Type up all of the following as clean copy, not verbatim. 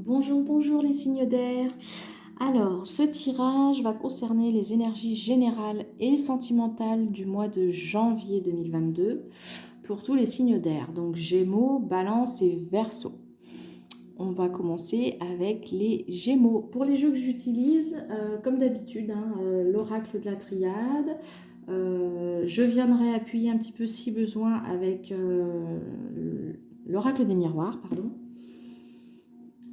Bonjour, bonjour les signes d'air. Alors, ce tirage va concerner les énergies générales et sentimentales du mois de janvier 2022 pour tous les signes d'air, donc Gémeaux, Balance et Verseau. On va commencer avec les Gémeaux. Pour les jeux que j'utilise, comme d'habitude, l'oracle de la triade. Je viendrai appuyer un petit peu si besoin avec l'oracle des miroirs, pardon.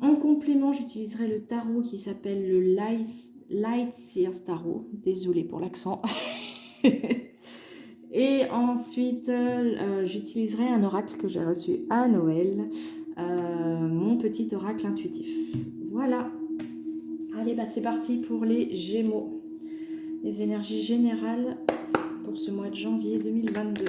En complément, j'utiliserai le tarot qui s'appelle le Light Seers Tarot. Désolée pour l'accent. Et ensuite, j'utiliserai un oracle que j'ai reçu à Noël, mon petit oracle intuitif. Voilà. Allez, c'est parti pour les Gémeaux. Les énergies générales pour ce mois de janvier 2022.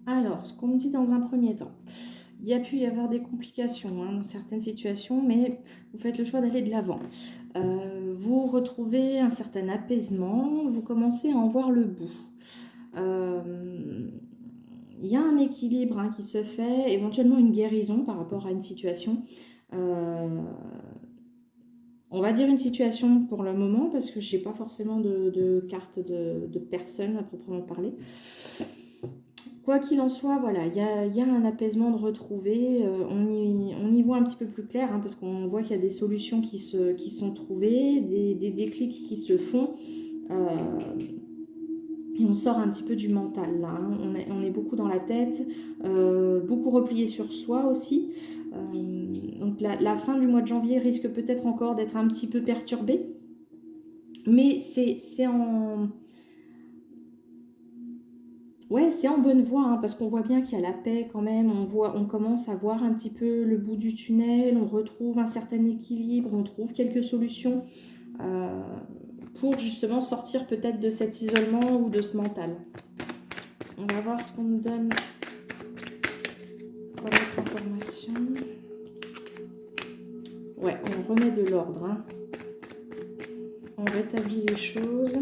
Alors, ce qu'on me dit dans un premier temps, il y a pu y avoir des complications dans certaines situations, mais vous faites le choix d'aller de l'avant. Vous retrouvez un certain apaisement, vous commencez à en voir le bout. Il y a un équilibre qui se fait, éventuellement une guérison par rapport à une situation. On va dire une situation pour le moment, parce que je n'ai pas forcément de carte de personne à proprement parler. Quoi qu'il en soit, voilà, il y a un apaisement de retrouver. On y voit un petit peu plus clair, parce qu'on voit qu'il y a des solutions qui sont trouvées, des déclics qui se font. Et on sort un petit peu du mental, là. On est beaucoup dans la tête, beaucoup replié sur soi aussi. Donc la fin du mois de janvier risque peut-être encore d'être un petit peu perturbée. Mais c'est en bonne voie, parce qu'on voit bien qu'il y a la paix quand même. On commence à voir un petit peu le bout du tunnel, on retrouve un certain équilibre, on trouve quelques solutions pour justement sortir peut-être de cet isolement ou de ce mental. On va voir ce qu'on me donne comme autre information. Ouais, on remet de l'ordre. On rétablit les choses.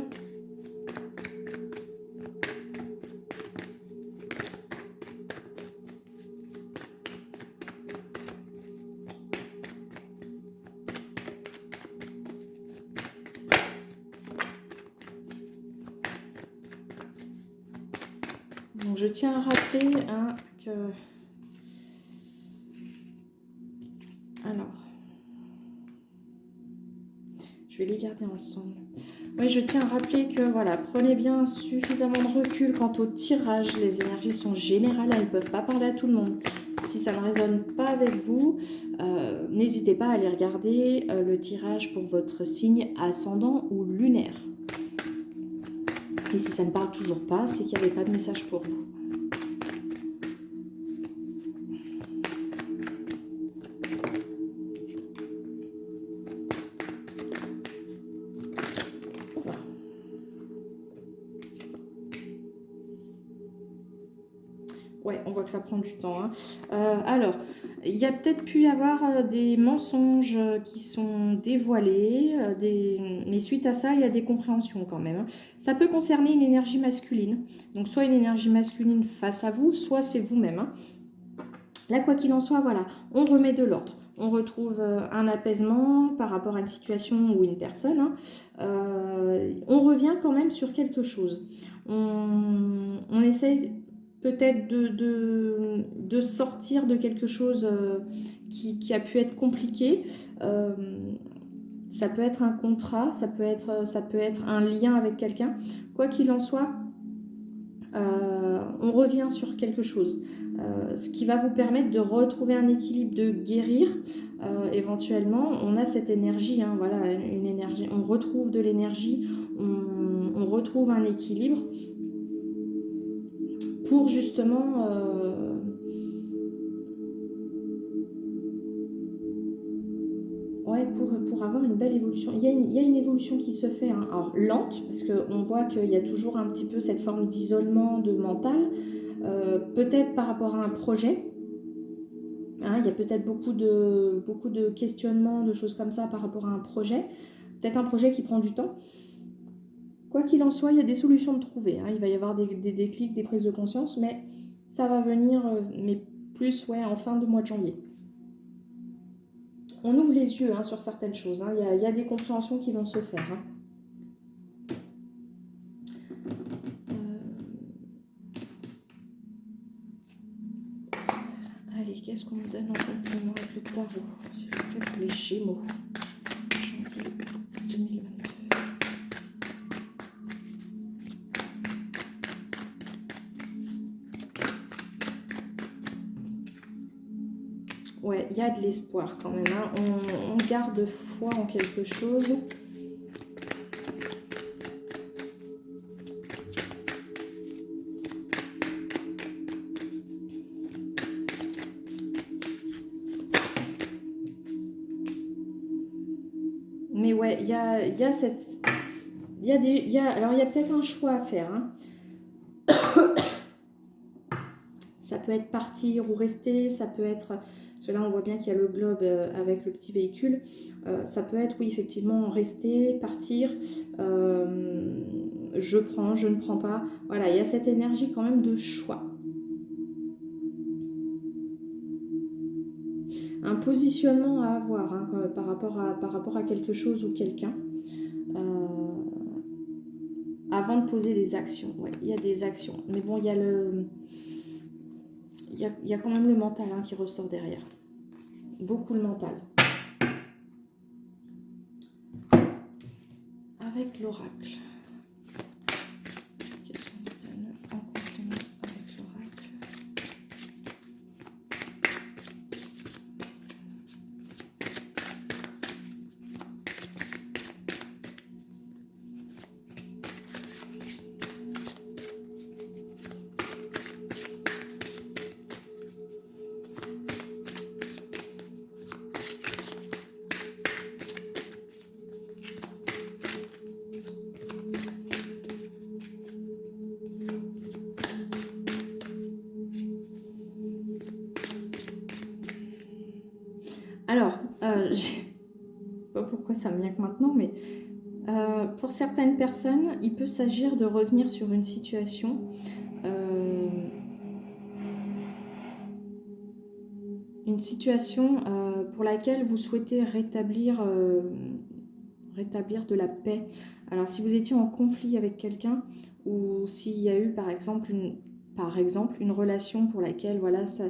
Donc, je tiens à rappeler que... Alors... Je vais les garder ensemble. Oui, je tiens à rappeler que, voilà, prenez bien suffisamment de recul quant au tirage. Les énergies sont générales, elles ne peuvent pas parler à tout le monde. Si ça ne résonne pas avec vous, n'hésitez pas à aller regarder le tirage pour votre signe ascendant ou lunaire. Et si ça ne parle toujours pas, c'est qu'il n'y avait pas de message pour vous. Ouais, on voit que ça prend du temps. Alors, il y a peut-être pu y avoir des mensonges qui sont dévoilés, mais suite à ça, il y a des compréhensions quand même. Ça peut concerner une énergie masculine. Donc, soit une énergie masculine face à vous, soit c'est vous-même. Là, quoi qu'il en soit, voilà, on remet de l'ordre. On retrouve un apaisement par rapport à une situation ou une personne. On revient quand même sur quelque chose. On essaye peut-être de sortir de quelque chose qui a pu être compliqué. ça peut être un contrat, ça peut être un lien avec quelqu'un. Quoi qu'il en soit, on revient sur quelque chose. Ce qui va vous permettre de retrouver un équilibre, de guérir. Éventuellement, on a cette énergie, hein, voilà, une énergie. On retrouve de l'énergie, on retrouve un équilibre pour justement ouais, pour avoir une belle évolution. Il y a une évolution qui se fait, hein. Alors lente, parce qu'on voit qu'il y a toujours un petit peu cette forme d'isolement de mental, peut-être par rapport à un projet. Hein, il y a peut-être beaucoup de questionnements, de choses comme ça par rapport à un projet. Peut-être un projet qui prend du temps. Quoi qu'il en soit, il y a des solutions de trouver, hein. Il va y avoir des déclics, des prises de conscience, mais ça va venir, mais plus ouais, en fin de mois de janvier. On ouvre les yeux, hein, sur certaines choses, hein. Il y a des compréhensions qui vont se faire, hein. Allez, qu'est-ce qu'on me donne en complément avec le tarot, s'il vous plaît, pour les Gémeaux, janvier 2022. Ouais, il y a de l'espoir quand même, hein. On garde foi en quelque chose. Mais ouais, il y a cette... alors, il y a peut-être un choix à faire, hein. Ça peut être partir ou rester, ça peut être... Parce que là, on voit bien qu'il y a le globe avec le petit véhicule. Ça peut être, oui, effectivement, rester, partir. Je prends, je ne prends pas. Voilà, il y a cette énergie quand même de choix. Un positionnement à avoir, hein, par rapport à quelque chose ou quelqu'un. Avant de poser des actions. Ouais, il y a des actions. Mais bon, il y a le... Il y a quand même le mental, hein, qui ressort derrière. Beaucoup le mental. Avec l'oracle. Qu'est-ce qu'on me donne en complément avec l'oracle? Alors, je sais pas pourquoi ça me vient que maintenant, mais pour certaines personnes, il peut s'agir de revenir sur une situation pour laquelle vous souhaitez rétablir de la paix. Alors, si vous étiez en conflit avec quelqu'un, ou s'il y a eu par exemple une relation pour laquelle voilà, ça...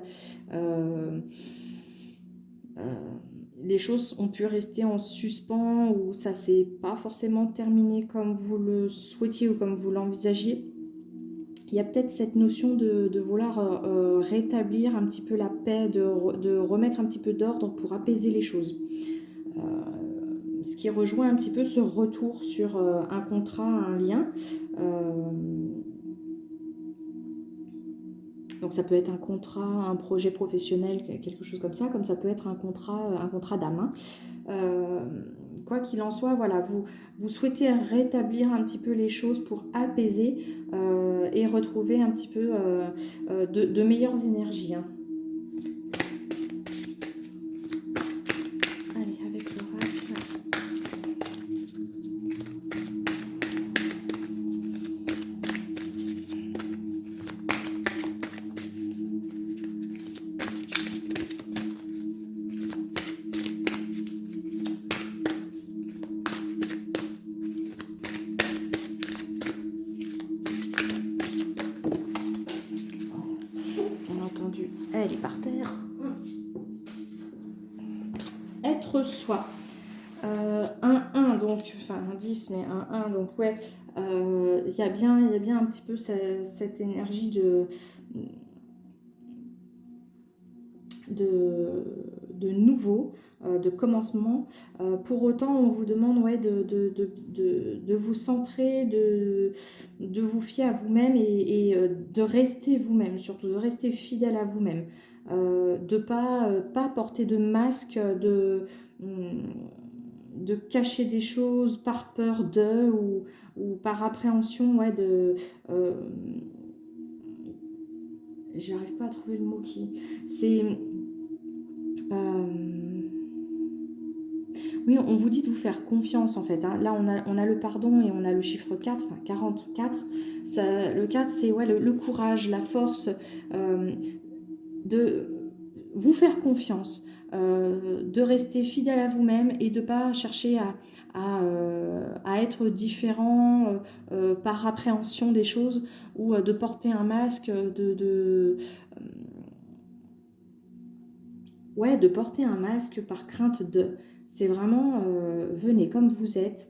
les choses ont pu rester en suspens ou ça s'est pas forcément terminé comme vous le souhaitiez ou comme vous l'envisagiez. Il y a peut-être cette notion de vouloir rétablir un petit peu la paix, de remettre un petit peu d'ordre pour apaiser les choses. Ce qui rejoint un petit peu ce retour sur un contrat, un lien. Donc ça peut être un contrat, un projet professionnel, quelque chose comme ça peut être un contrat d'âme. Quoi qu'il en soit, voilà, vous souhaitez rétablir un petit peu les choses pour apaiser et retrouver un petit peu de meilleures énergies, hein. Allez, avec l'oracle. Elle est par terre. Être soi. 6, mais 1, 1. Donc ouais, il y a bien un petit peu cette énergie de nouveau, de commencement. Pour autant, on vous demande ouais, de vous centrer, de vous fier à vous-même et de rester vous-même, surtout de rester fidèle à vous-même. De pas porter de masque, de cacher des choses par peur de ou par appréhension ouais, euh, j'arrive pas à trouver le mot qui... C'est... oui, on vous dit de vous faire confiance en fait. Hein. Là, on a le pardon et on a le chiffre 4, enfin 44. Ça, le 4, c'est ouais, le courage, la force de vous faire confiance, de rester fidèle à vous-même et de ne pas chercher à être différent par appréhension des choses ou de porter un masque, ouais, de porter un masque par crainte de. C'est vraiment, venez comme vous êtes,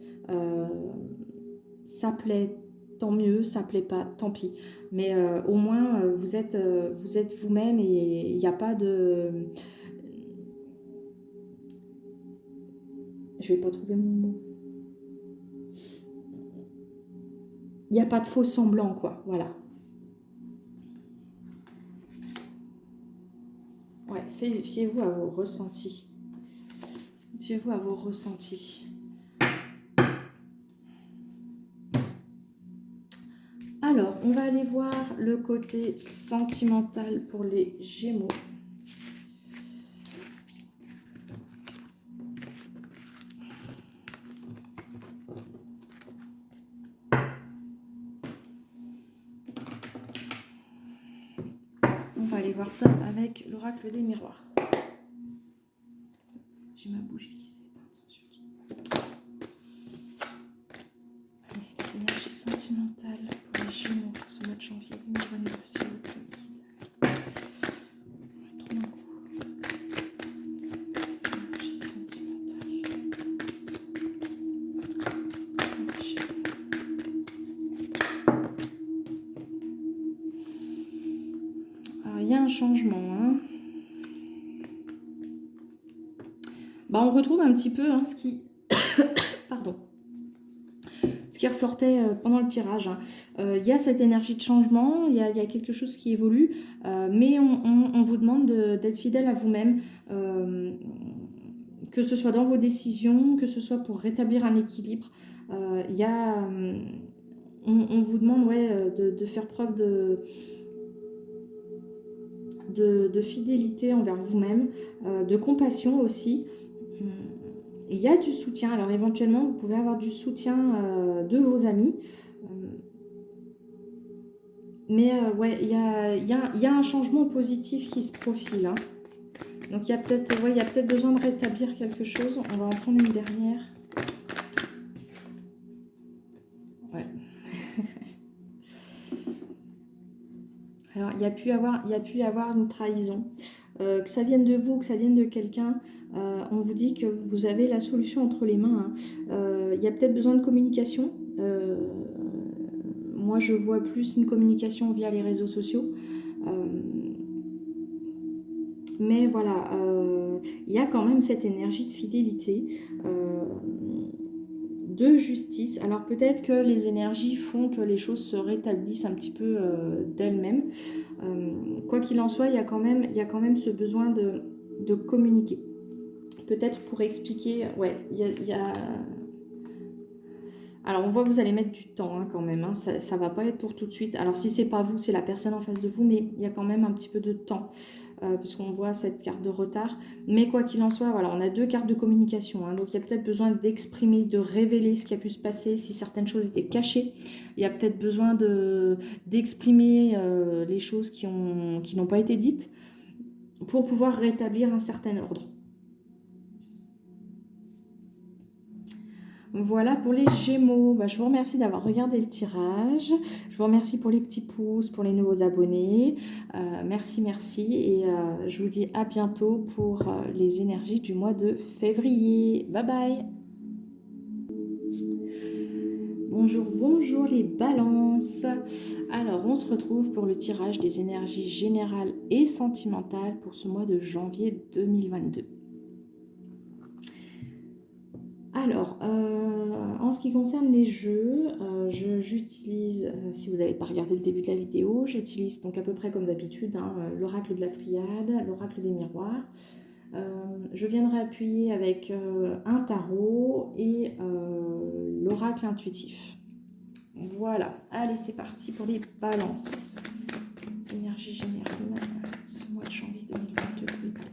ça plaît, tant mieux, ça plaît pas, tant pis. Mais au moins, vous êtes vous-même et il n'y a pas de... Je vais pas trouver mon mot. Il n'y a pas de faux semblant, quoi, voilà. Ouais, fiez-vous à vos ressentis. Fiez-vous à vos ressentis. Alors, on va aller voir le côté sentimental pour les Gémeaux. On va aller voir ça avec l'oracle des miroirs. J'ai ma bougie qui s'éteint, attention. Allez, les énergies sentimentales pour les Gémeaux pour ce mois de janvier 2022, s'il vous plaît. Il y a un changement. Hein. Bah, on retrouve un petit peu hein, ce qui... Pardon. Ce qui ressortait pendant le tirage. Hein. Y a cette énergie de changement, il y a quelque chose qui évolue, mais on vous demande d'être fidèle à vous-même, que ce soit dans vos décisions, que ce soit pour rétablir un équilibre. On vous demande ouais, de faire preuve de fidélité envers vous-même, de compassion aussi. Il y a du soutien, alors éventuellement vous pouvez avoir du soutien de vos amis, mais ouais, il y a un changement positif qui se profile. Hein. Donc il y a peut-être besoin de rétablir quelque chose. On va en prendre une dernière. Ouais. Alors il y a pu y avoir une trahison. Que ça vienne de vous, que ça vienne de quelqu'un, on vous dit que vous avez la solution entre les mains. Hein. Il y a peut-être besoin de communication. Moi, je vois plus une communication via les réseaux sociaux. Mais voilà, il y a quand même cette énergie de fidélité, de justice. Alors peut-être que les énergies font que les choses se rétablissent un petit peu d'elles-mêmes. Quoi qu'il en soit, il y a quand même ce besoin de communiquer. Peut-être pour expliquer, ouais, il y a... Alors on voit que vous allez mettre du temps hein, quand même, hein. Ça va pas être pour tout de suite. Alors si c'est pas vous, c'est la personne en face de vous, mais il y a quand même un petit peu de temps. Puisqu'on voit cette carte de retard. Mais quoi qu'il en soit, voilà, on a deux cartes de communication. Hein, donc il y a peut-être besoin d'exprimer, de révéler ce qui a pu se passer, si certaines choses étaient cachées. Il y a peut-être besoin d'exprimer les choses qui n'ont pas été dites pour pouvoir rétablir un certain ordre. Voilà pour les Gémeaux. Bah, je vous remercie d'avoir regardé le tirage. Je vous remercie pour les petits pouces, pour les nouveaux abonnés. Merci. Et je vous dis à bientôt pour les énergies du mois de février. Bye bye. Bonjour, bonjour les balances. Alors, on se retrouve pour le tirage des énergies générales et sentimentales pour ce mois de janvier 2022. Alors, en ce qui concerne les jeux, j'utilise, si vous n'avez pas regardé le début de la vidéo, j'utilise donc à peu près comme d'habitude l'oracle de la triade, l'oracle des miroirs. Je viendrai appuyer avec un tarot et l'oracle intuitif. Voilà, allez c'est parti pour les balances. Énergie générale, ce mois de janvier 2022 pour les balances.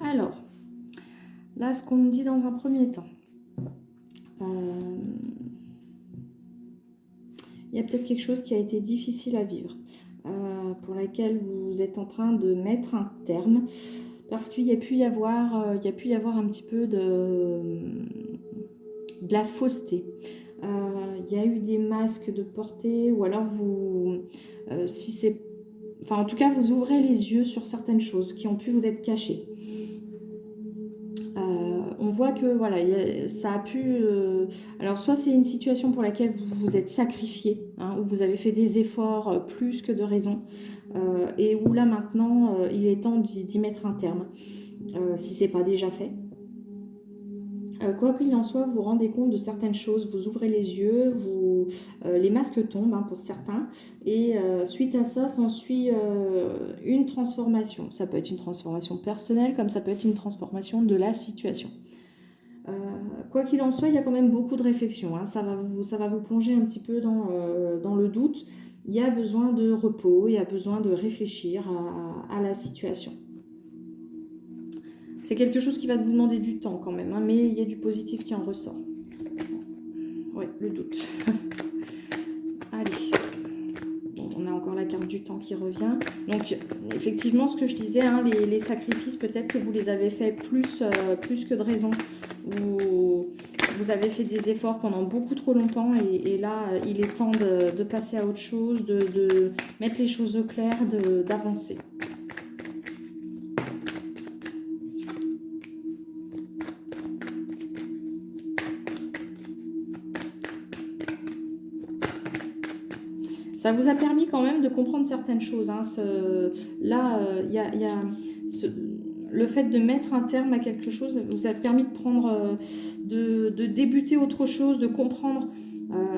Alors, là, ce qu'on me dit dans un premier temps, il y a peut-être quelque chose qui a été difficile à vivre, pour laquelle vous êtes en train de mettre un terme, parce qu'il y a pu y avoir, un petit peu de la fausseté. Il y a eu des masques de portée, ou alors vous, si c'est, enfin en tout cas, vous ouvrez les yeux sur certaines choses qui ont pu vous être cachées. On voit que voilà, ça a pu. Alors, soit c'est une situation pour laquelle vous vous êtes sacrifié, hein, où vous avez fait des efforts plus que de raison, et où là maintenant, il est temps d'y mettre un terme, si c'est pas déjà fait. Quoi qu'il en soit, vous vous rendez compte de certaines choses, vous ouvrez les yeux, les masques tombent hein, pour certains, et suite à ça, s'ensuit une transformation. Ça peut être une transformation personnelle, comme ça peut être une transformation de la situation. Quoi qu'il en soit, il y a quand même beaucoup de réflexion. Hein. Ça va vous plonger un petit peu dans le doute. Il y a besoin de repos, il y a besoin de réfléchir à la situation. C'est quelque chose qui va vous demander du temps quand même, hein, mais il y a du positif qui en ressort. Oui, le doute. Allez. Bon, on a encore la carte du temps qui revient. Donc, effectivement, ce que je disais, hein, les sacrifices, peut-être que vous les avez faits plus que de raison. Vous avez fait des efforts pendant beaucoup trop longtemps et là, il est temps de passer à autre chose, de mettre les choses au clair, d'avancer. Ça vous a permis quand même de comprendre certaines choses. Hein. Le fait de mettre un terme à quelque chose vous a permis de prendre, de débuter autre chose, de comprendre.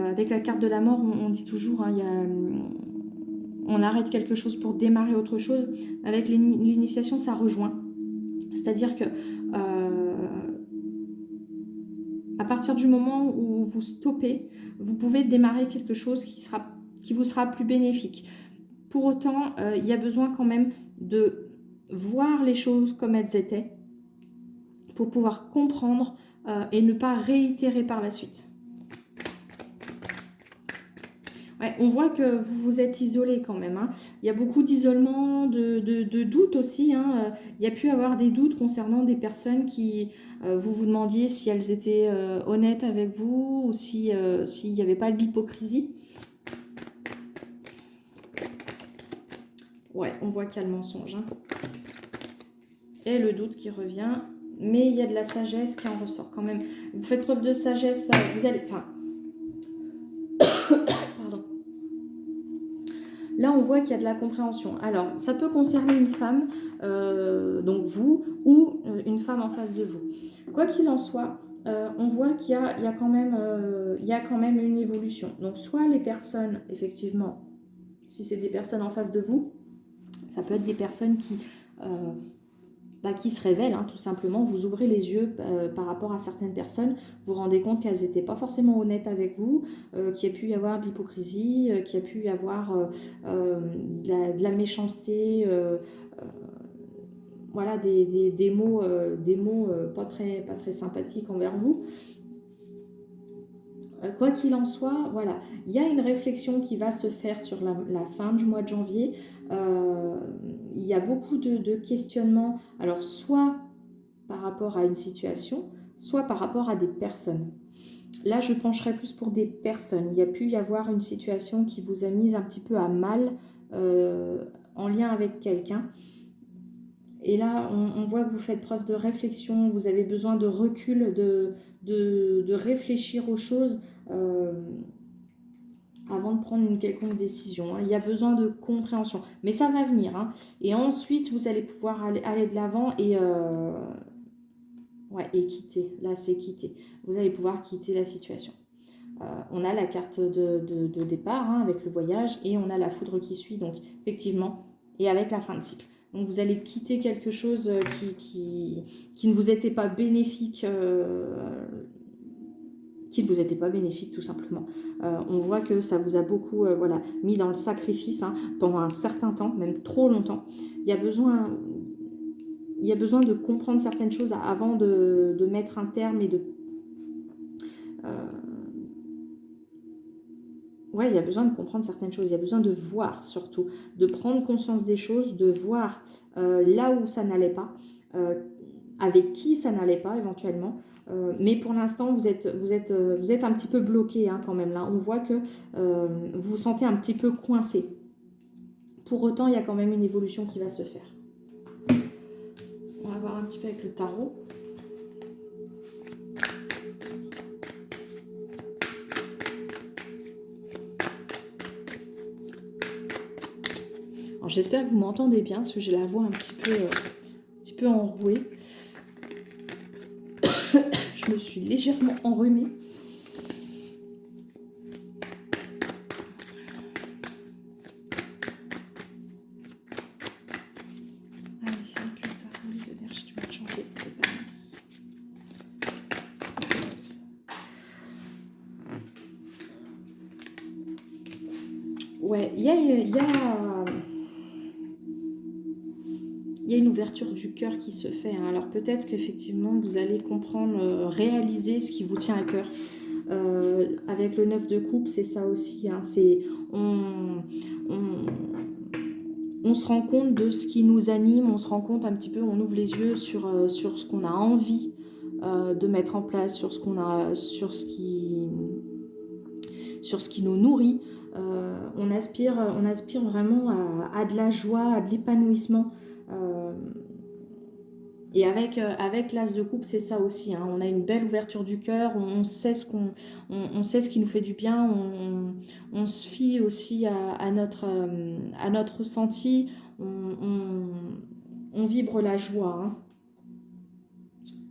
Avec la carte de la mort, on dit toujours, hein, on arrête quelque chose pour démarrer autre chose. Avec l'initiation, ça rejoint. C'est-à-dire que à partir du moment où vous stoppez, vous pouvez démarrer quelque chose qui vous sera plus bénéfique. Pour autant, il y a besoin quand même de voir les choses comme elles étaient pour pouvoir comprendre et ne pas réitérer par la suite. Ouais, on voit que vous vous êtes isolé quand même. Hein. Il y a beaucoup d'isolement, de doutes aussi. Hein. Il y a pu avoir des doutes concernant des personnes qui, vous vous demandiez si elles étaient honnêtes avec vous ou s'il n'y avait pas de l'hypocrisie. Ouais, on voit qu'il y a le mensonge. Hein. et le doute qui revient. Mais il y a de la sagesse qui en ressort quand même. Vous faites preuve de sagesse, vous allez... Enfin, pardon. Là, on voit qu'il y a de la compréhension. Alors, ça peut concerner une femme, donc vous, ou une femme en face de vous. Quoi qu'il en soit, on voit qu'il y a quand même une évolution. Donc, soit les personnes, effectivement, si c'est des personnes en face de vous, ça peut être des personnes qui se révèlent, hein, tout simplement. Vous ouvrez les yeux par rapport à certaines personnes, vous vous rendez compte qu'elles n'étaient pas forcément honnêtes avec vous, qu'il y a pu y avoir de l'hypocrisie, qu'il y a pu y avoir de la méchanceté, voilà, des mots pas très sympathiques envers vous. Quoi qu'il en soit, voilà, il y a une réflexion qui va se faire sur la fin du mois de janvier. Il y a beaucoup de questionnements, alors soit par rapport à une situation, soit par rapport à des personnes. Là, je pencherai plus pour des personnes. Il y a pu y avoir une situation qui vous a mise un petit peu à mal en lien avec quelqu'un. Et là, on voit que vous faites preuve de réflexion, vous avez besoin de recul, de réfléchir aux choses avant de prendre une quelconque décision. Il y a besoin de compréhension. Mais ça va venir. Et ensuite, vous allez pouvoir aller de l'avant et quitter. Là, c'est quitter. Vous allez pouvoir quitter la situation. On a la carte de départ avec le voyage et on a la foudre qui suit, donc effectivement, et avec la fin de cycle. Donc vous allez quitter quelque chose qui ne vous était pas bénéfique, tout simplement. On voit que ça vous a beaucoup mis dans le sacrifice pendant un certain temps, même trop longtemps. Il y a besoin de comprendre certaines choses avant de mettre un terme et de... il y a besoin de comprendre certaines choses, il y a besoin de voir surtout, de prendre conscience des choses, de voir là où ça n'allait pas, avec qui ça n'allait pas éventuellement. Mais pour l'instant, vous êtes un petit peu bloqué quand même. Là, on voit que vous vous sentez un petit peu coincé. Pour autant, il y a quand même une évolution qui va se faire. On va voir un petit peu avec le tarot. Alors, j'espère que vous m'entendez bien, parce que j'ai la voix un petit peu enrouée. Je me suis légèrement enrhumée. Allez, avec le tarot, les énergies du mois de janvier, les balances. Ouais, il y a une ouverture du cœur qui se fait. Alors peut-être qu'effectivement, vous allez comprendre, réaliser ce qui vous tient à cœur. Avec le 9 de coupe, c'est ça aussi. C'est on se rend compte de ce qui nous anime, on se rend compte un petit peu, on ouvre les yeux sur ce qu'on a envie de mettre en place, sur ce qui nous nourrit. On aspire vraiment à de la joie, à de l'épanouissement. Et avec l'as de coupe, c'est ça aussi. On a une belle ouverture du cœur, on sait ce qui nous fait du bien, on se fie aussi à notre ressenti, on vibre la joie.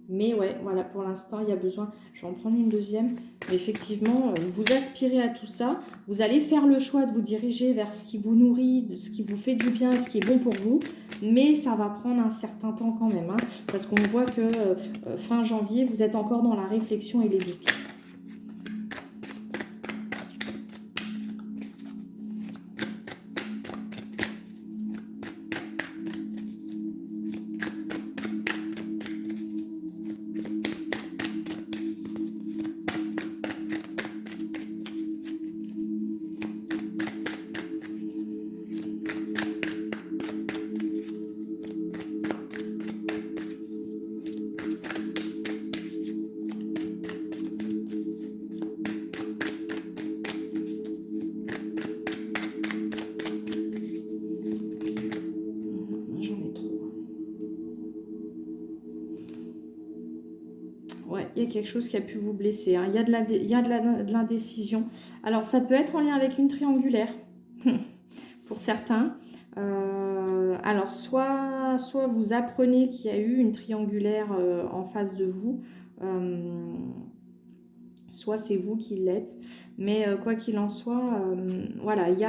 Mais ouais, voilà, pour l'instant, il y a besoin... Je vais en prendre une deuxième. Mais effectivement, vous aspirez à tout ça. Vous allez faire le choix de vous diriger vers ce qui vous nourrit, de ce qui vous fait du bien, ce qui est bon pour vous. Mais ça va prendre un certain temps quand même. Parce qu'on voit que fin janvier, vous êtes encore dans la réflexion et les doutes. Ouais, il y a quelque chose qui a pu vous blesser, hein. Il y a de l'indécision. Alors, ça peut être en lien avec une triangulaire, pour certains. Alors, soit vous apprenez qu'il y a eu une triangulaire en face de vous, soit c'est vous qui l'êtes. Mais quoi qu'il en soit, voilà, il y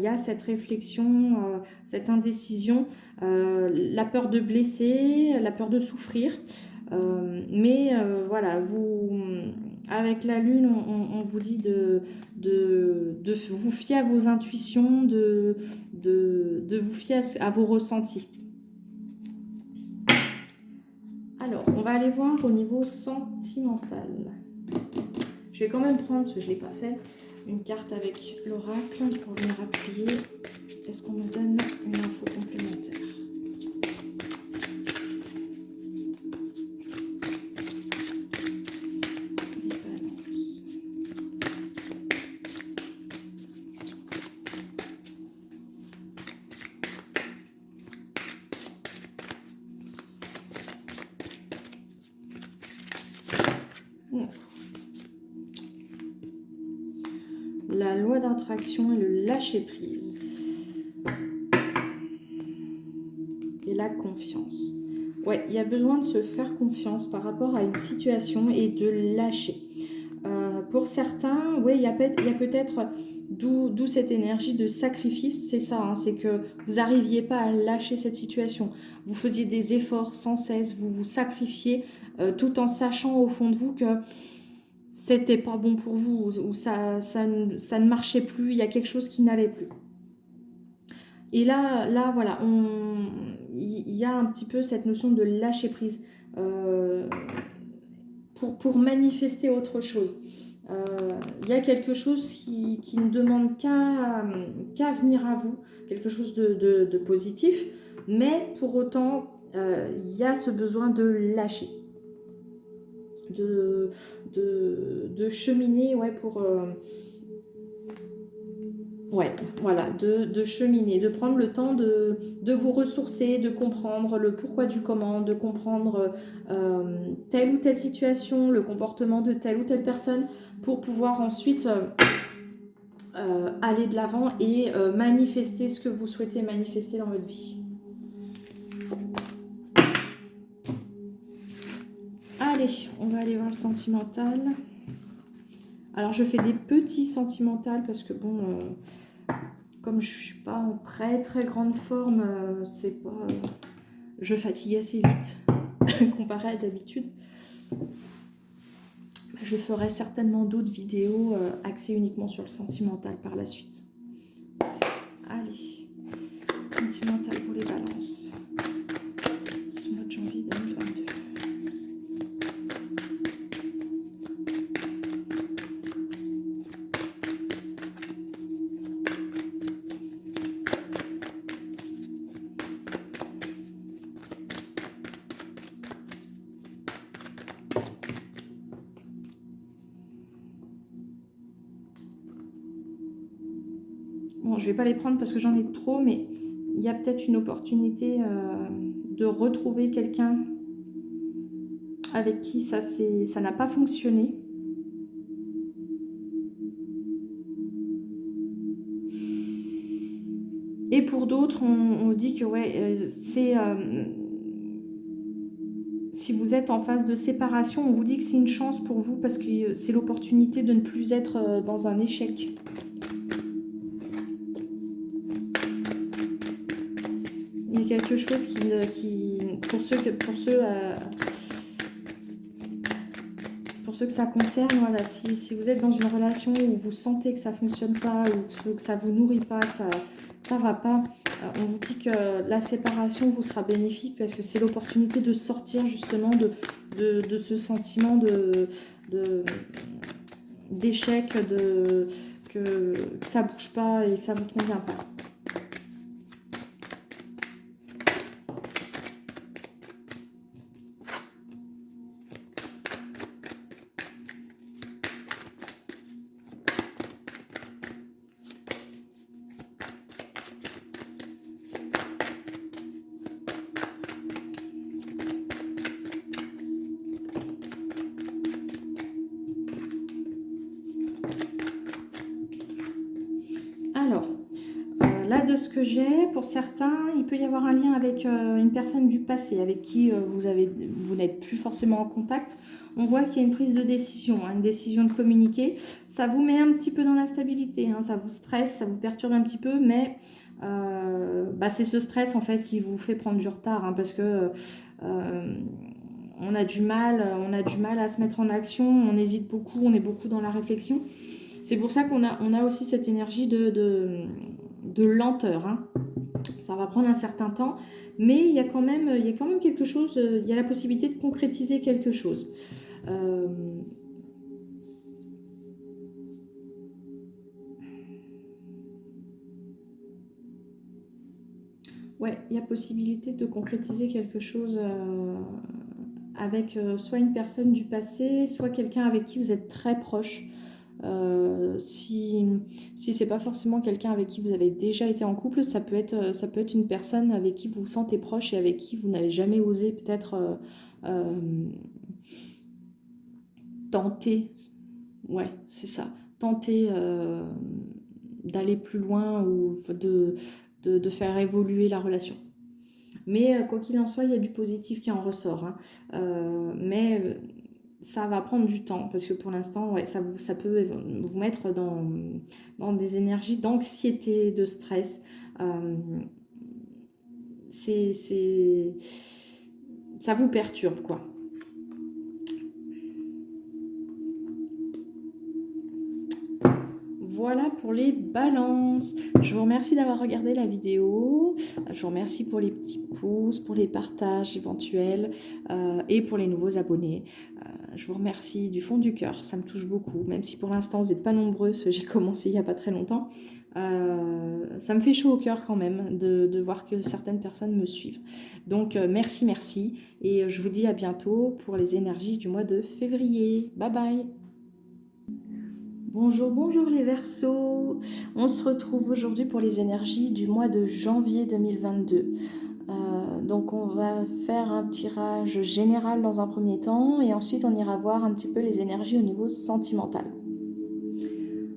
a cette réflexion, cette indécision, la peur de blesser, la peur de souffrir. Voilà, avec la lune, on vous dit de vous fier à vos intuitions, de vous fier à vos ressentis. Alors, on va aller voir au niveau sentimental. Je vais quand même prendre, parce que je ne l'ai pas fait, une carte avec l'oracle pour venir appuyer. Est-ce qu'on me donne une info complémentaire? Les balances. La loi d'attraction et le lâcher-prise. Et la confiance. Ouais, il y a besoin de se faire confiance par rapport à une situation et de lâcher. Pour certains, oui, il y a peut-être, d'où cette énergie de sacrifice, c'est ça, hein, c'est que vous n'arriviez pas à lâcher cette situation. Vous faisiez des efforts sans cesse, vous vous sacrifiez tout en sachant au fond de vous que c'était pas bon pour vous, ou ça ne marchait plus, il y a quelque chose qui n'allait plus. Et là voilà, il y a un petit peu cette notion de lâcher prise pour manifester autre chose. Il y a quelque chose qui ne demande qu'à venir à vous, quelque chose de positif, mais pour autant, il y a ce besoin de lâcher, de cheminer, ouais, voilà, de cheminer, de prendre le temps de vous ressourcer, de comprendre le pourquoi du comment, de comprendre telle ou telle situation, le comportement de telle ou telle personne, pour pouvoir ensuite aller de l'avant et manifester ce que vous souhaitez manifester dans votre vie. Allez, on va aller voir le sentimental. Alors, je fais des petits sentimentales parce que bon, comme je suis pas en très très grande forme, c'est pas, je fatigue assez vite comparé à d'habitude. Je ferai certainement d'autres vidéos axées uniquement sur le sentimental par la suite. Allez, sentimental pour les balances. Ce mois de janvier 2022. Bon, je vais pas les prendre parce que j'en ai trop, mais il y a peut-être une opportunité de retrouver quelqu'un avec qui ça n'a pas fonctionné. Et pour d'autres, on dit que ouais, si vous êtes en phase de séparation, on vous dit que c'est une chance pour vous parce que c'est l'opportunité de ne plus être dans un échec. Il y a quelque chose qui pour ceux que ça concerne, voilà, si vous êtes dans une relation où vous sentez que ça ne fonctionne pas, ou que ça ne vous nourrit pas, que ça ne va pas, on vous dit que la séparation vous sera bénéfique parce que c'est l'opportunité de sortir justement de ce sentiment d'échec, que ça ne bouge pas et que ça ne vous convient pas. de ce que j'ai, pour certains, il peut y avoir un lien avec une personne du passé, avec qui vous n'êtes plus forcément en contact. On voit qu'il y a une prise de décision, hein, une décision de communiquer. Ça vous met un petit peu dans l'instabilité, hein, ça vous stresse, ça vous perturbe un petit peu, mais c'est ce stress en fait qui vous fait prendre du retard, hein, parce que on a du mal à se mettre en action, on hésite beaucoup, on est beaucoup dans la réflexion. C'est pour ça qu'on a aussi cette énergie de lenteur, hein. Ça va prendre un certain temps, mais il y a quand même quelque chose, il y a la possibilité de concrétiser quelque chose. Ouais, il y a possibilité de concrétiser quelque chose avec soit une personne du passé, soit quelqu'un avec qui vous êtes très proche. Si c'est pas forcément quelqu'un avec qui vous avez déjà été en couple, ça peut être une personne avec qui vous vous sentez proche et avec qui vous n'avez jamais osé peut-être tenter, ouais, c'est ça, tenter d'aller plus loin ou de faire évoluer la relation. Mais quoi qu'il en soit, il y a du positif qui en ressort, hein. Mais ça va prendre du temps parce que pour l'instant, ouais, ça peut vous mettre dans des énergies d'anxiété, de stress. Ça vous perturbe, quoi. Voilà pour les balances. Je vous remercie d'avoir regardé la vidéo. Je vous remercie pour les petits pouces, pour les partages éventuels et pour les nouveaux abonnés. Je vous remercie du fond du cœur. Ça me touche beaucoup, même si pour l'instant vous n'êtes pas nombreux. J'ai commencé il n'y a pas très longtemps. Ça me fait chaud au cœur quand même de voir que certaines personnes me suivent. Donc merci. Et je vous dis à bientôt pour les énergies du mois de février. Bye bye. Bonjour les Verseaux. On se retrouve aujourd'hui pour les énergies du mois de janvier 2022. Donc on va faire un tirage général dans un premier temps et ensuite on ira voir un petit peu les énergies au niveau sentimental.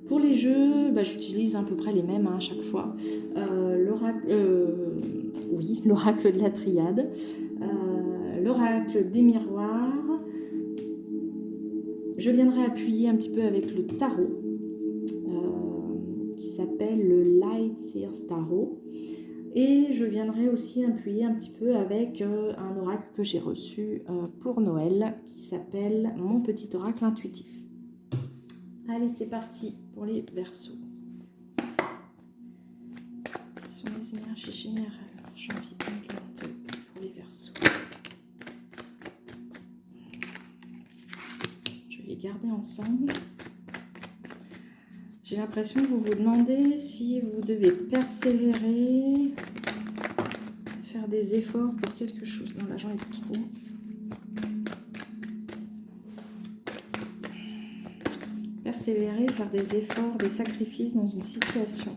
Pour les jeux, j'utilise à peu près les mêmes à chaque fois. L'oracle de la triade, l'oracle des miroirs. Je viendrai appuyer un petit peu avec le tarot qui s'appelle le Light Seers Tarot. Et je viendrai aussi appuyer un petit peu avec un oracle que j'ai reçu pour Noël qui s'appelle Mon petit oracle intuitif. Allez, c'est parti pour les Verseaux. Ce sont les énergies générales janvier 2022 pour les Verseaux. Je vais les garder ensemble. J'ai l'impression que vous vous demandez si vous devez persévérer, faire des efforts pour quelque chose. Non, là j'en ai trop. Persévérer, faire des efforts, des sacrifices dans une situation.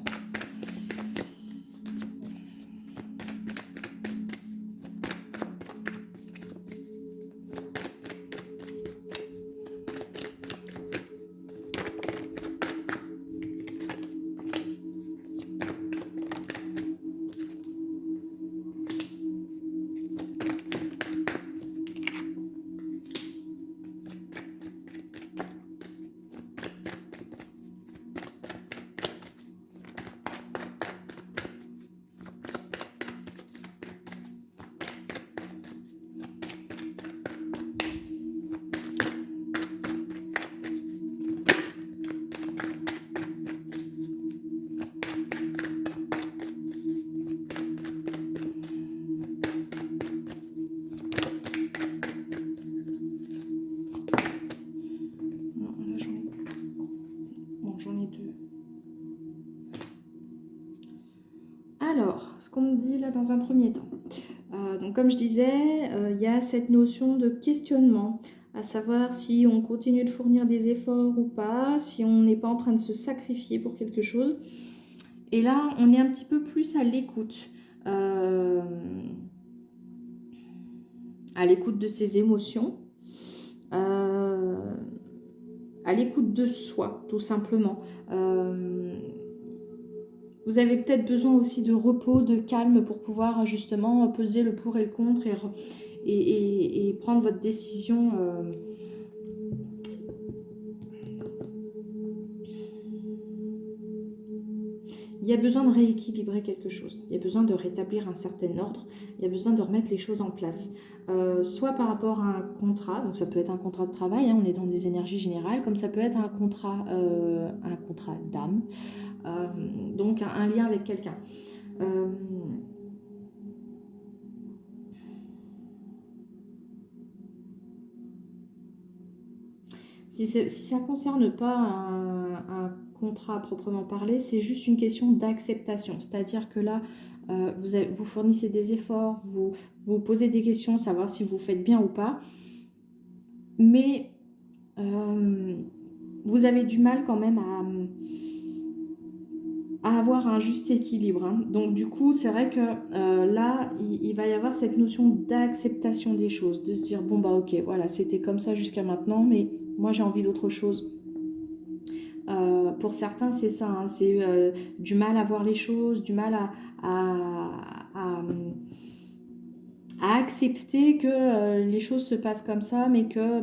Alors, ce qu'on me dit là dans un premier temps. Donc comme je disais, il y a cette notion de questionnement, à savoir si on continue de fournir des efforts ou pas, si on n'est pas en train de se sacrifier pour quelque chose. Et là, on est un petit peu plus à l'écoute de ses émotions, à l'écoute de soi, tout simplement. Vous avez peut-être besoin aussi de repos, de calme pour pouvoir justement peser le pour et le contre et prendre votre décision. Il y a besoin de rééquilibrer quelque chose, il y a besoin de rétablir un certain ordre, il y a besoin de remettre les choses en place. Soit par rapport à un contrat, donc ça peut être un contrat de travail, hein, on est dans des énergies générales, comme ça peut être un contrat d'âme, donc un lien avec quelqu'un. Si ça ne concerne pas un contrat à proprement parler, c'est juste une question d'acceptation. C'est-à-dire que là, vous fournissez des efforts, vous posez des questions, savoir si vous faites bien ou pas. Mais vous avez du mal quand même à avoir un juste équilibre. Hein. Donc du coup, c'est vrai que là, il va y avoir cette notion d'acceptation des choses, de se dire, bon bah ok, voilà, c'était comme ça jusqu'à maintenant, mais moi j'ai envie d'autre chose. Pour certains, c'est ça, hein, c'est du mal à voir les choses, du mal à accepter que les choses se passent comme ça, mais que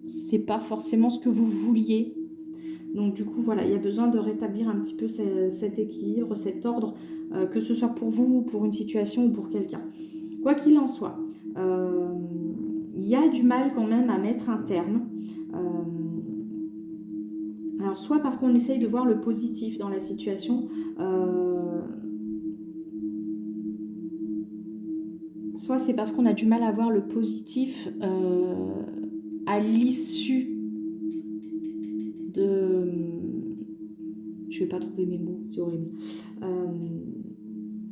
c'est pas forcément ce que vous vouliez. Donc du coup, voilà, il y a besoin de rétablir un petit peu cet équilibre, cet ordre, que ce soit pour vous, pour une situation ou pour quelqu'un. Quoi qu'il en soit, il y a du mal quand même à mettre un terme. Alors soit parce qu'on essaye de voir le positif dans la situation, soit c'est parce qu'on a du mal à voir le positif à l'issue de... Je vais pas trouver mes mots, c'est horrible.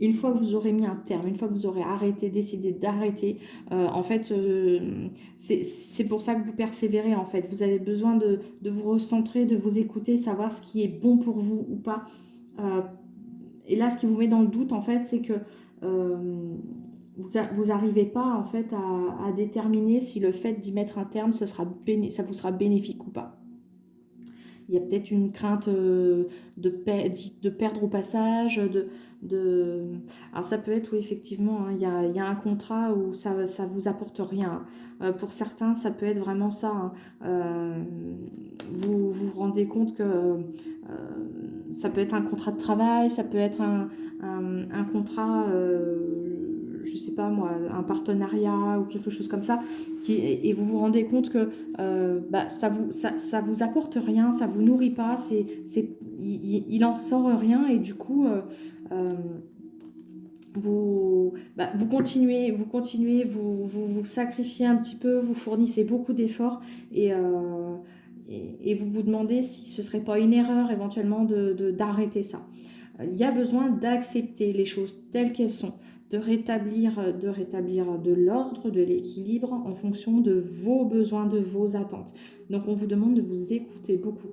Une fois que vous aurez mis un terme, une fois que vous aurez arrêté, décidé d'arrêter, en fait, c'est pour ça que vous persévérez, en fait. Vous avez besoin de vous recentrer, de vous écouter, savoir ce qui est bon pour vous ou pas. Et là, ce qui vous met dans le doute, en fait, c'est que vous n'arrivez pas, en fait, à déterminer si le fait d'y mettre un terme, ça vous sera bénéfique ou pas. Il y a peut-être une crainte de perdre au passage, Alors ça peut être, oui, effectivement, hein, il y a un contrat où ça vous apporte rien. Pour certains, ça peut être vraiment ça. Hein. Vous rendez compte que ça peut être un contrat de travail, ça peut être un contrat, je sais pas moi, un partenariat ou quelque chose comme ça, et vous vous rendez compte que ça vous apporte rien, ça vous nourrit pas, il en ressort rien, et du coup vous continuez, vous sacrifiez un petit peu, vous fournissez beaucoup d'efforts, et vous vous demandez si ce serait pas une erreur éventuellement d'arrêter ça. Il y a besoin d'accepter les choses telles qu'elles sont, de rétablir de l'ordre, de l'équilibre en fonction de vos besoins, de vos attentes. Donc on vous demande de vous écouter beaucoup.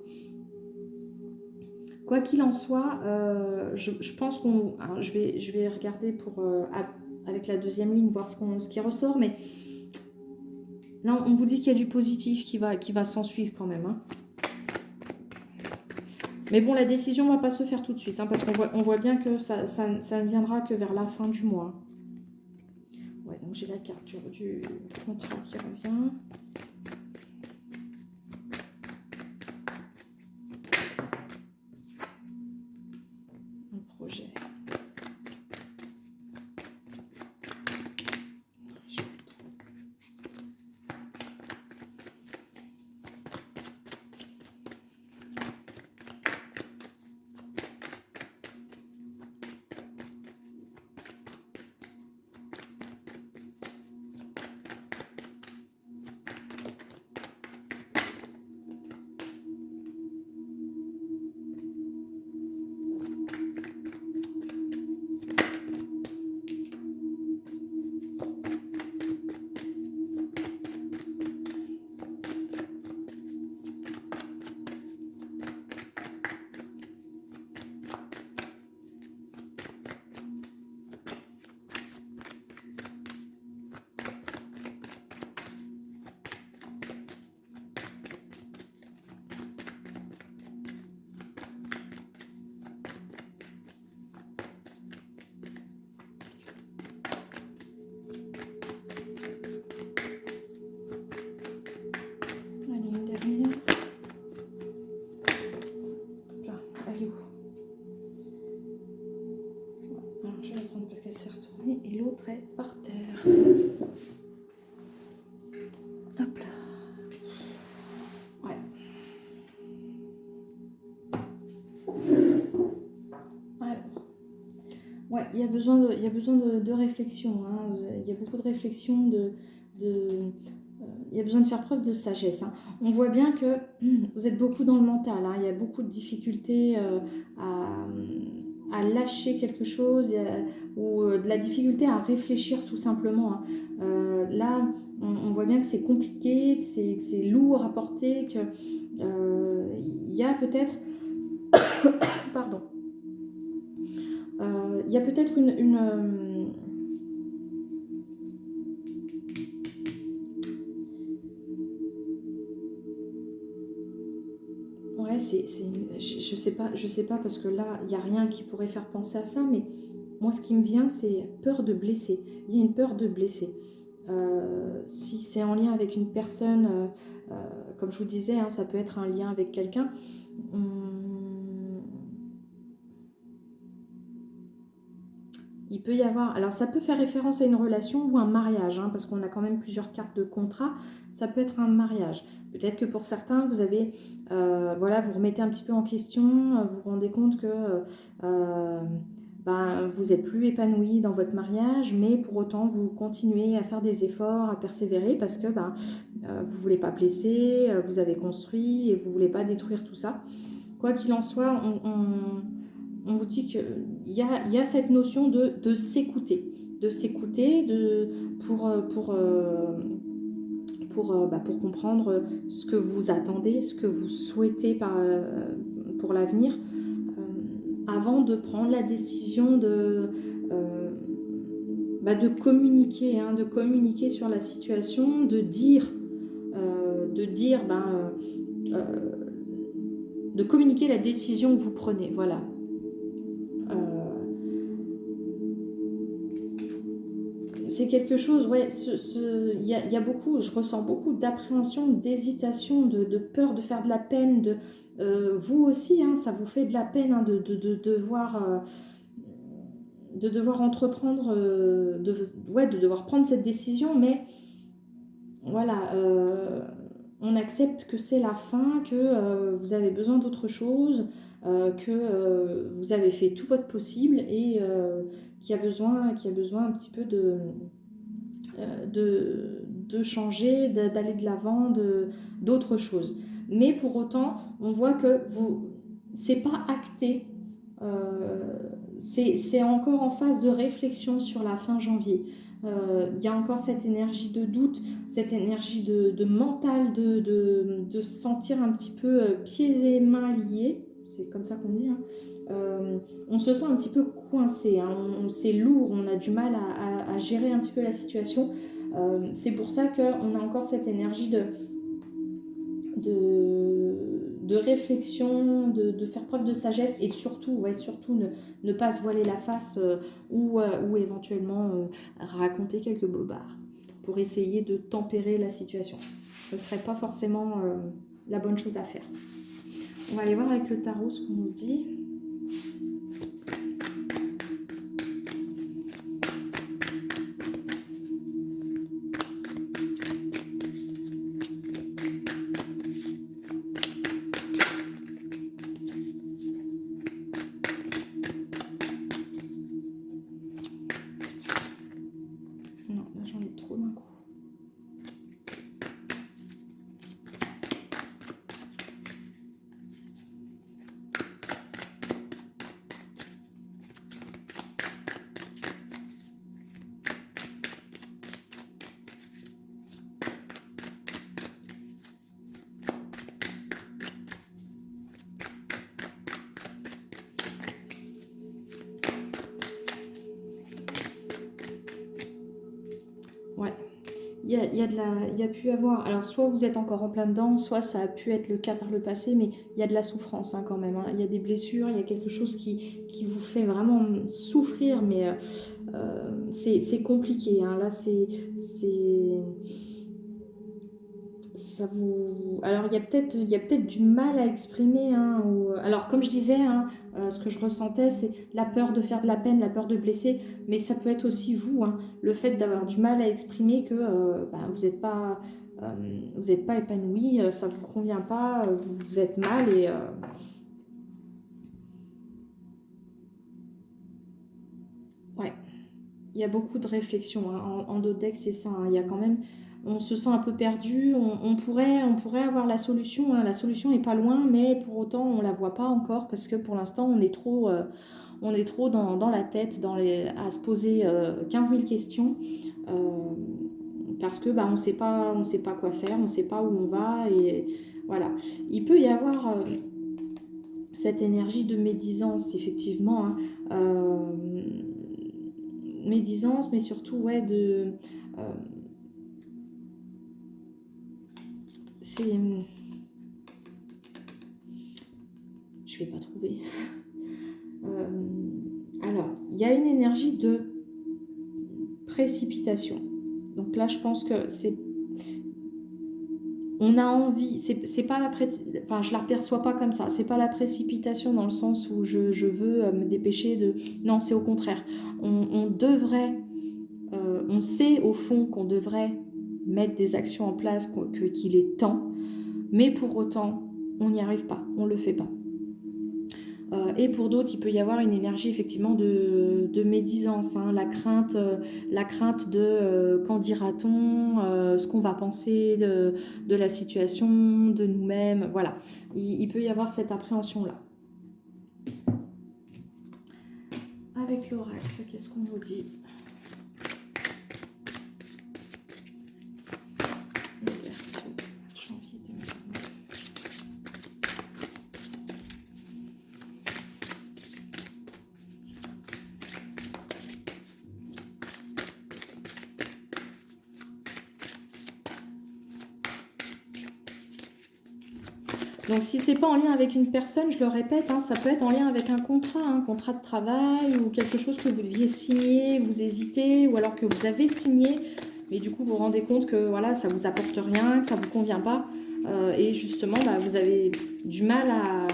Quoi qu'il en soit, je pense je vais regarder avec la deuxième ligne, voir ce qui ressort, mais là on vous dit qu'il y a du positif qui va s'en suivre quand même. Hein. Mais bon, la décision ne va pas se faire tout de suite, hein, parce qu'on voit bien que ça ne viendra que vers la fin du mois. Ouais, donc j'ai la carte du contrat qui revient. Un projet. il y a besoin de réflexion, hein. Il y a beaucoup de réflexion, il y a besoin de faire preuve de sagesse, hein. On voit bien que vous êtes beaucoup dans le mental, hein. Il y a beaucoup de difficultés à lâcher quelque chose ou de la difficulté à réfléchir tout simplement, hein. Là, on voit bien que c'est compliqué, que c'est lourd à porter, que il y a peut-être pardon, il y a peut-être ouais, je sais pas parce que là, il n'y a rien qui pourrait faire penser à ça, mais moi, ce qui me vient, c'est peur de blesser. Il y a une peur de blesser. Si c'est en lien avec une personne, comme je vous disais, hein, ça peut être un lien avec quelqu'un. Il peut y avoir, alors ça peut faire référence à une relation ou un mariage, hein, parce qu'on a quand même plusieurs cartes de contrat, ça peut être un mariage. Peut-être que pour certains, vous avez, voilà, vous remettez un petit peu en question, vous vous rendez compte que vous n'êtes plus épanoui dans votre mariage, mais pour autant, vous continuez à faire des efforts, à persévérer, parce que vous ne voulez pas blesser, vous avez construit et vous ne voulez pas détruire tout ça. Quoi qu'il en soit, on vous dit qu'il y a cette notion de s'écouter, pour comprendre ce que vous attendez, ce que vous souhaitez pour l'avenir, avant de prendre la décision de communiquer, hein, de communiquer sur la situation, de communiquer la décision que vous prenez, voilà. C'est quelque chose, ouais, il y a beaucoup, je ressens beaucoup d'appréhension, d'hésitation, de peur de faire de la peine, vous aussi, hein, ça vous fait de la peine, hein, de devoir entreprendre, de devoir prendre cette décision, mais voilà, on accepte que c'est la fin, que vous avez besoin d'autre chose, que vous avez fait tout votre possible et qu'il y a besoin un petit peu de changer, d'aller de l'avant, d'autres choses. Mais pour autant, on voit que c'est pas acté, c'est encore en phase de réflexion sur la fin janvier. Il y a encore cette énergie de doute, cette énergie de mental, de se sentir un petit peu pieds et mains liés, c'est comme ça qu'on dit, hein. On se sent un petit peu coincé, hein. C'est lourd, on a du mal à gérer un petit peu la situation. C'est pour ça qu'on a encore cette énergie de réflexion, de faire preuve de sagesse et surtout, surtout ne pas se voiler la face ou éventuellement raconter quelques bobards pour essayer de tempérer la situation. Ce ne serait pas forcément la bonne chose à faire. On va aller voir avec le tarot ce qu'on nous dit. Non, là j'en ai trop d'un coup. Ouais, il y a pu avoir, alors soit vous êtes encore en plein dedans, soit ça a pu être le cas par le passé, mais il y a de la souffrance, hein, quand même, hein. Il y a des blessures, il y a quelque chose qui vous fait vraiment souffrir, mais c'est compliqué, hein. Là, ça vous... Alors, il y a peut-être du mal à exprimer, hein, alors, comme je disais, hein, ce que je ressentais, c'est la peur de faire de la peine, la peur de blesser, mais ça peut être aussi vous, hein, le fait d'avoir du mal à exprimer que vous n'êtes pas épanoui, ça ne vous convient pas, vous êtes mal y a beaucoup de réflexion, hein. En dos de deck, c'est ça, hein. Il y a quand même, on se sent un peu perdu. On pourrait avoir la solution, hein. La solution est pas loin, mais pour autant, on la voit pas encore parce que pour l'instant, on est trop dans la tête, à se poser 15 000 questions. euh, Parce que bah, on sait pas quoi faire, on sait pas où on va. Et voilà. Il peut y avoir cette énergie de médisance, effectivement, hein. Médisance, mais surtout, ouais, euh, c'est... Je vais pas trouver. Euh, alors, il y a une énergie de précipitation. Donc là, je pense que c'est... On a envie, c'est pas enfin, je la perçois pas comme ça. C'est pas la précipitation dans le sens où je veux me dépêcher de... Non, c'est au contraire. On devrait... on sait au fond qu'on devrait mettre des actions en place, qu'il est temps, mais pour autant, on n'y arrive pas, on le fait pas. Et pour d'autres, il peut y avoir une énergie effectivement de médisance, hein, la crainte de qu'en dira-t-on, ce qu'on va penser de la situation, de nous-mêmes. Voilà, il peut y avoir cette appréhension-là. Avec l'oracle, qu'est-ce qu'on nous dit? Le Verseau, janvier 2022. Donc si c'est pas en lien avec une personne, je le répète, hein, ça peut être en lien avec un contrat de travail ou quelque chose que vous deviez signer, vous hésitez, ou alors que vous avez signé, mais du coup vous vous rendez compte que voilà, ça vous apporte rien, que ça vous convient pas, et justement bah, vous avez du mal à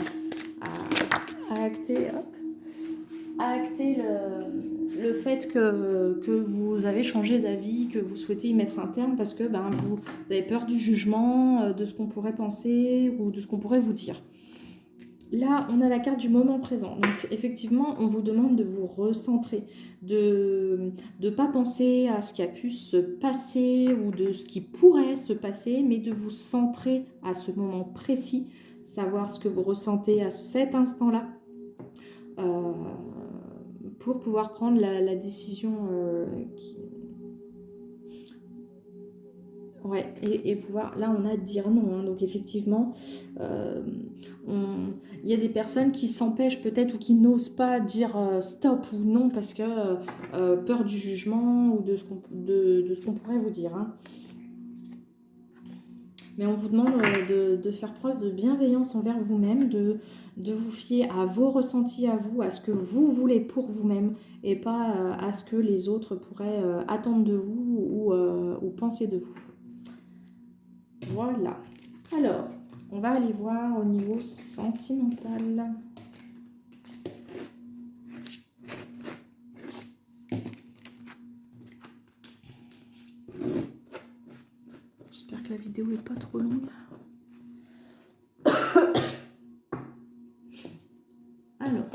acter, hop, à acter le fait que vous avez changé d'avis, que vous souhaitez y mettre un terme parce que ben, vous avez peur du jugement, de ce qu'on pourrait penser ou de ce qu'on pourrait vous dire. Là, on a la carte du moment présent. Donc, effectivement, on vous demande de vous recentrer, de ne pas penser à ce qui a pu se passer ou de ce qui pourrait se passer, mais de vous centrer à ce moment précis, savoir ce que vous ressentez à cet instant-là. Pour pouvoir prendre la décision Ouais, et pouvoir... Là, on a dire non, hein. Donc effectivement, il y a des personnes qui s'empêchent peut-être ou qui n'osent pas dire stop ou non parce que peur du jugement ou de ce qu'on pourrait vous dire, hein. Mais on vous demande de faire preuve de bienveillance envers vous-même, de vous fier à vos ressentis à vous, à ce que vous voulez pour vous-même et pas à ce que les autres pourraient attendre de vous ou penser de vous. Voilà. Alors, on va aller voir au niveau sentimental. J'espère que la vidéo est pas trop longue. Alors,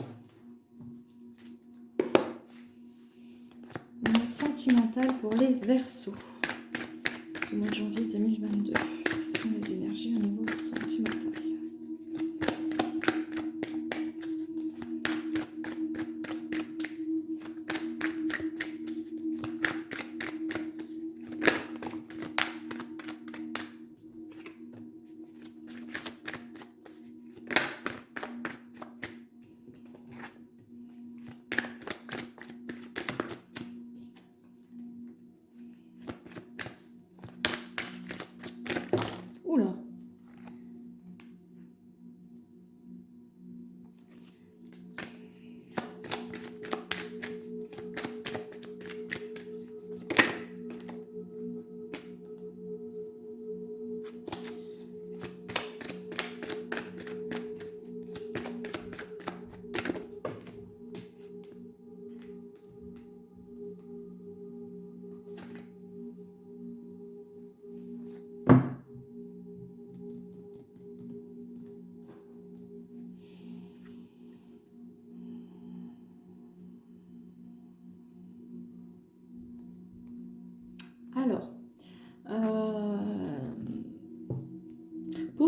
niveau sentimental pour les Verseaux. Ce mois de janvier 2022. Quelles sont les énergies au niveau sentimental?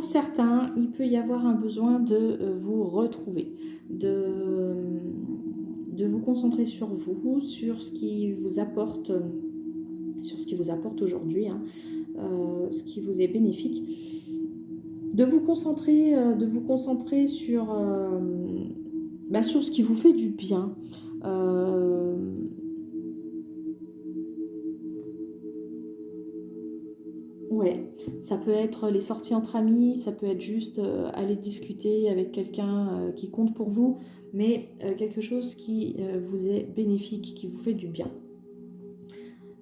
Pour certains, il peut y avoir un besoin de vous retrouver, de vous concentrer sur vous, sur ce qui vous apporte, aujourd'hui, hein, ce qui vous est bénéfique, de vous concentrer sur, sur ce qui vous fait du bien. Ouais, ça peut être les sorties entre amis, ça peut être juste aller discuter avec quelqu'un qui compte pour vous, mais quelque chose qui vous est bénéfique, qui vous fait du bien.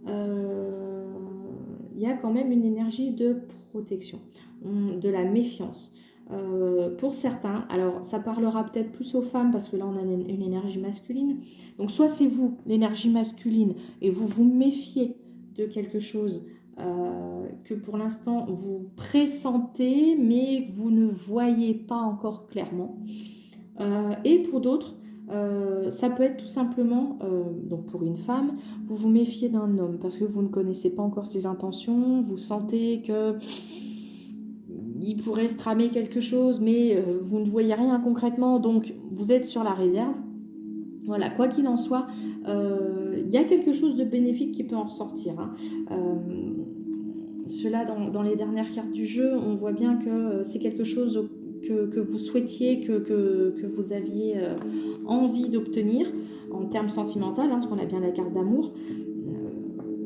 Il y a quand même une énergie de protection, de la méfiance. Pour certains, alors ça parlera peut-être plus aux femmes parce que là on a une énergie masculine. Donc soit c'est vous, l'énergie masculine, et vous vous méfiez de quelque chose que pour l'instant vous pressentez mais que vous ne voyez pas encore clairement. Et pour d'autres, ça peut être tout simplement, donc pour une femme, vous vous méfiez d'un homme parce que vous ne connaissez pas encore ses intentions, vous sentez que il pourrait se tramer quelque chose, mais vous ne voyez rien concrètement, donc vous êtes sur la réserve. Voilà, quoi qu'il en soit, il y a quelque chose de bénéfique qui peut en ressortir. Hein. Cela, dans les dernières cartes du jeu, on voit bien que c'est quelque chose que vous souhaitiez, que vous aviez envie d'obtenir en termes sentimentaux, hein, parce qu'on a bien la carte d'amour,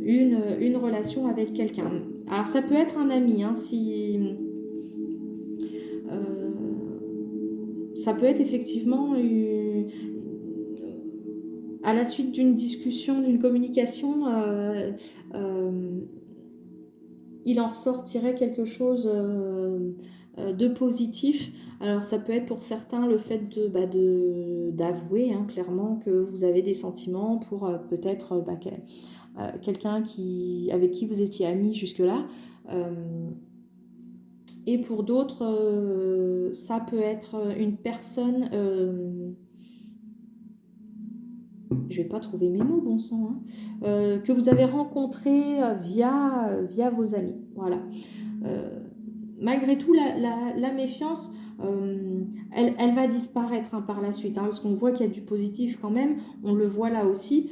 une relation avec quelqu'un. Alors ça peut être un ami, hein, si... ça peut être effectivement à la suite d'une discussion, d'une communication, il en ressortirait quelque chose de positif. Alors ça peut être pour certains le fait d'avouer hein, clairement que vous avez des sentiments pour peut-être quelqu'un avec qui vous étiez amis jusque-là. Et pour d'autres, ça peut être une personne... je vais pas trouver mes mots, bon sang, hein, que vous avez rencontré via vos amis. Voilà. Malgré tout, la méfiance, elle va disparaître hein, par la suite, hein, parce qu'on voit qu'il y a du positif quand même, on le voit là aussi,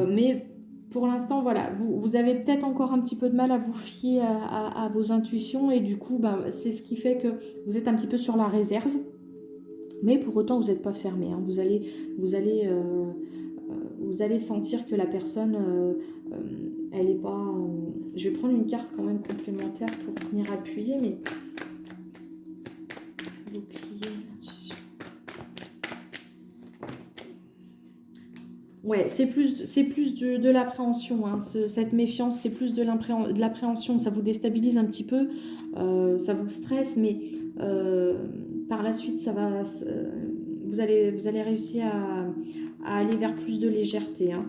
mais pour l'instant, voilà, vous avez peut-être encore un petit peu de mal à vous fier à vos intuitions, et du coup, c'est ce qui fait que vous êtes un petit peu sur la réserve, mais pour autant, vous n'êtes pas fermé, hein, vous allez sentir que la personne, elle n'est pas... je vais prendre une carte quand même complémentaire pour venir appuyer, mais... Ouais, c'est plus de l'appréhension, hein. Cette méfiance, c'est plus de l'appréhension. Ça vous déstabilise un petit peu, ça vous stresse, mais par la suite, vous allez réussir à aller vers plus de légèreté. Hein.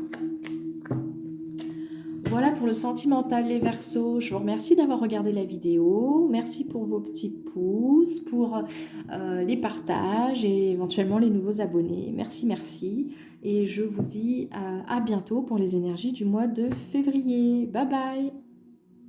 Voilà pour le sentimental, les Verseaux. Je vous remercie d'avoir regardé la vidéo. Merci pour vos petits pouces, pour les partages et éventuellement les nouveaux abonnés. Merci, merci. Et je vous dis à bientôt pour les énergies du mois de février. Bye bye!